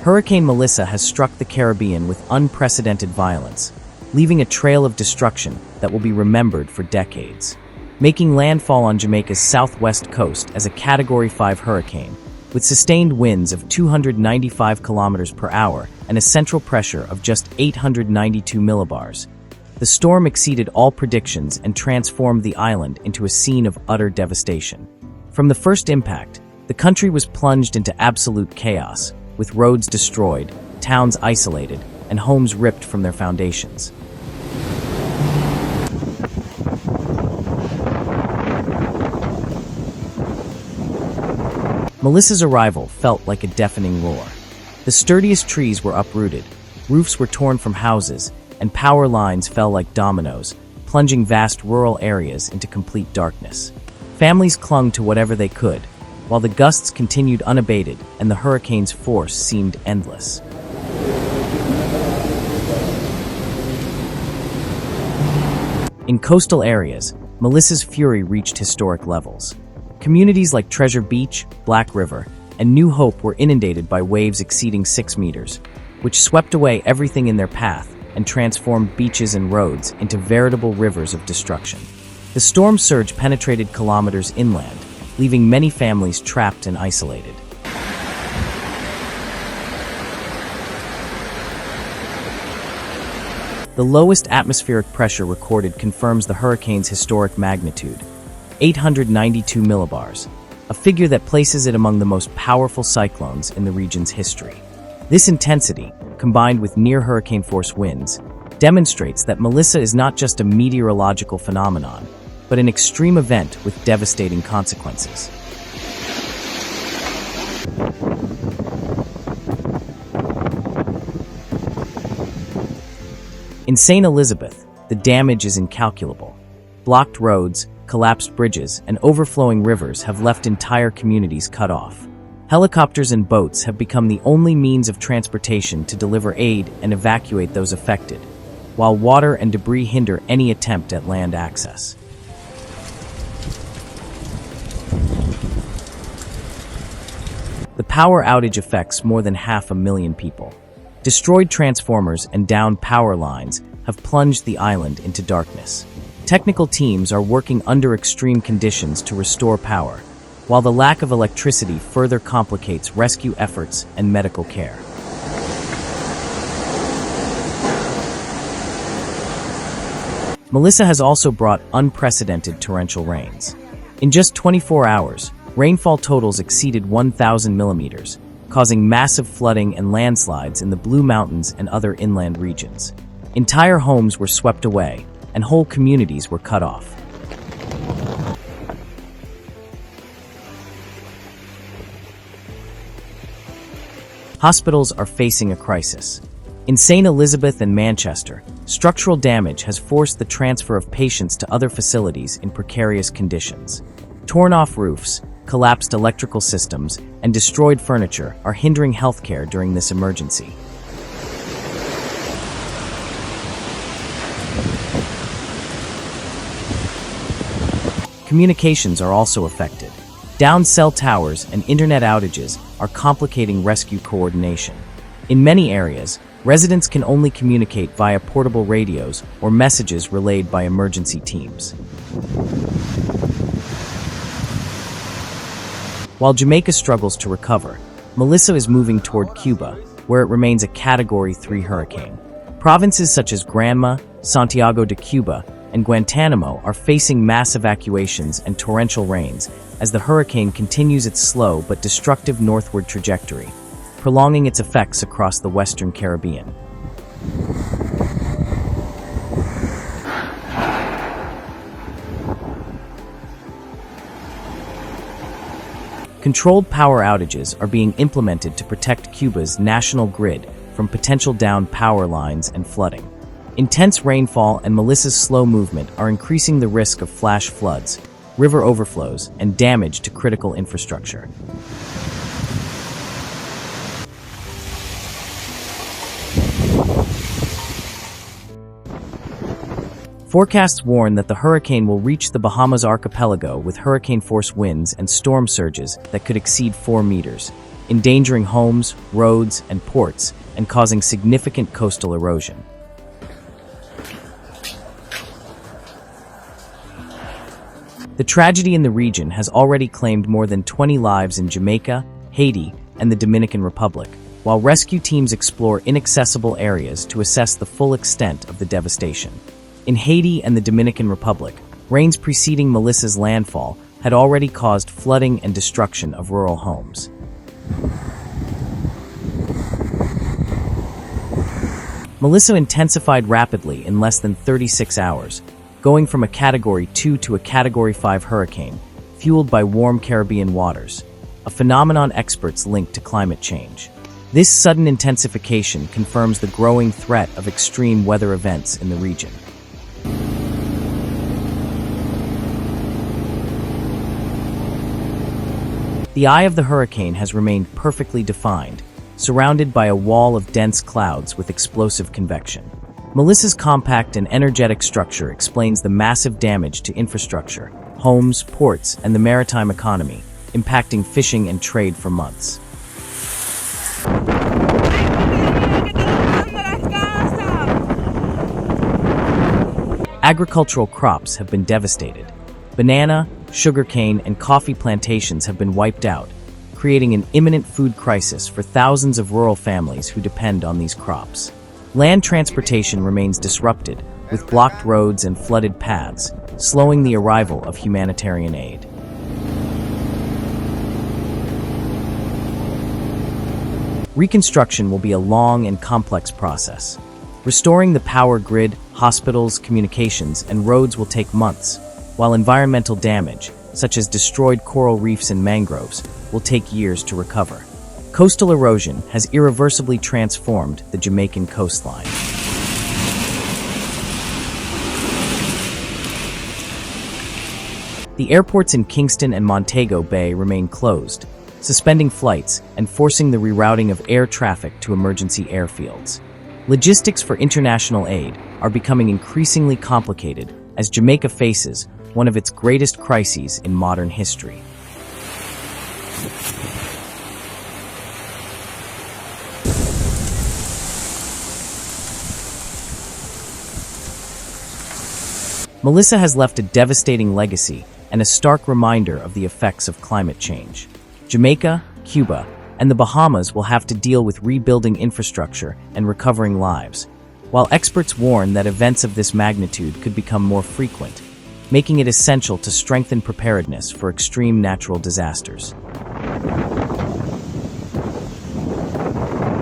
Hurricane Melissa has struck the Caribbean with unprecedented violence, leaving a trail of destruction that will be remembered for decades. Making landfall on Jamaica's southwest coast as a Category 5 hurricane, with sustained winds of 295 kilometers per hour and a central pressure of just 892 millibars. The storm exceeded all predictions and transformed the island into a scene of utter devastation. From the first impact, the country was plunged into absolute chaos, with roads destroyed, towns isolated, and homes ripped from their foundations. Melissa's arrival felt like a deafening roar. The sturdiest trees were uprooted, roofs were torn from houses, and power lines fell like dominoes, plunging vast rural areas into complete darkness. Families clung to whatever they could, while the gusts continued unabated and the hurricane's force seemed endless. In coastal areas, Melissa's fury reached historic levels. Communities like Treasure Beach, Black River, and New Hope were inundated by waves exceeding 6 meters, which swept away everything in their path and transformed beaches and roads into veritable rivers of destruction. The storm surge penetrated kilometers inland, leaving many families trapped and isolated. The lowest atmospheric pressure recorded confirms the hurricane's historic magnitude, 892 millibars, a figure that places it among the most powerful cyclones in the region's history. This intensity, combined with near-hurricane force winds, demonstrates that Melissa is not just a meteorological phenomenon, but an extreme event with devastating consequences. In St. Elizabeth, the damage is incalculable. Blocked roads, collapsed bridges, and overflowing rivers have left entire communities cut off. Helicopters and boats have become the only means of transportation to deliver aid and evacuate those affected, while water and debris hinder any attempt at land access. The power outage affects more than 500,000 people. Destroyed transformers and downed power lines have plunged the island into darkness. Technical teams are working under extreme conditions to restore power, while the lack of electricity further complicates rescue efforts and medical care. Melissa has also brought unprecedented torrential rains. In just 24 hours, rainfall totals exceeded 1,000 millimeters, causing massive flooding and landslides in the Blue Mountains and other inland regions. Entire homes were swept away, and whole communities were cut off. Hospitals are facing a crisis. In St. Elizabeth and Manchester, structural damage has forced the transfer of patients to other facilities in precarious conditions. Torn-off roofs, collapsed electrical systems, and destroyed furniture are hindering healthcare during this emergency. Communications are also affected. Downed cell towers and internet outages are complicating rescue coordination. In many areas, residents can only communicate via portable radios or messages relayed by emergency teams. While Jamaica struggles to recover, Melissa is moving toward Cuba, where it remains a Category 3 hurricane. Provinces such as Granma, Santiago de Cuba, and Guantanamo are facing mass evacuations and torrential rains as the hurricane continues its slow but destructive northward trajectory, prolonging its effects across the Western Caribbean. Controlled power outages are being implemented to protect Cuba's national grid from potential downed power lines and flooding. Intense rainfall and Melissa's slow movement are increasing the risk of flash floods, river overflows, and damage to critical infrastructure. Forecasts warn that the hurricane will reach the Bahamas archipelago with hurricane-force winds and storm surges that could exceed 4 meters. endangering homes, roads, and ports, and causing significant coastal erosion. The tragedy in the region has already claimed more than 20 lives in Jamaica, Haiti, and the Dominican Republic, while rescue teams explore inaccessible areas to assess the full extent of the devastation. In Haiti and the Dominican Republic, rains preceding Melissa's landfall had already caused flooding and destruction of rural homes. Melissa intensified rapidly in less than 36 hours, going from a Category 2 to a Category 5 hurricane, fueled by warm Caribbean waters, a phenomenon experts link to climate change. This sudden intensification confirms the growing threat of extreme weather events in the region. The eye of the hurricane has remained perfectly defined, surrounded by a wall of dense clouds with explosive convection. Melissa's compact and energetic structure explains the massive damage to infrastructure, homes, ports, and the maritime economy, impacting fishing and trade for months. Agricultural crops have been devastated. Banana, sugarcane, and coffee plantations have been wiped out, creating an imminent food crisis for thousands of rural families who depend on these crops. Land transportation remains disrupted, with blocked roads and flooded paths, slowing the arrival of humanitarian aid. Reconstruction will be a long and complex process. Restoring the power grid, hospitals, communications, and roads will take months, while environmental damage, such as destroyed coral reefs and mangroves, will take years to recover. Coastal erosion has irreversibly transformed the Jamaican coastline. The airports in Kingston and Montego Bay remain closed, suspending flights and forcing the rerouting of air traffic to emergency airfields. Logistics for international aid are becoming increasingly complicated as Jamaica faces one of its greatest crises in modern history. Melissa has left a devastating legacy and a stark reminder of the effects of climate change. Jamaica, Cuba, and the Bahamas will have to deal with rebuilding infrastructure and recovering lives, while experts warn that events of this magnitude could become more frequent, making it essential to strengthen preparedness for extreme natural disasters.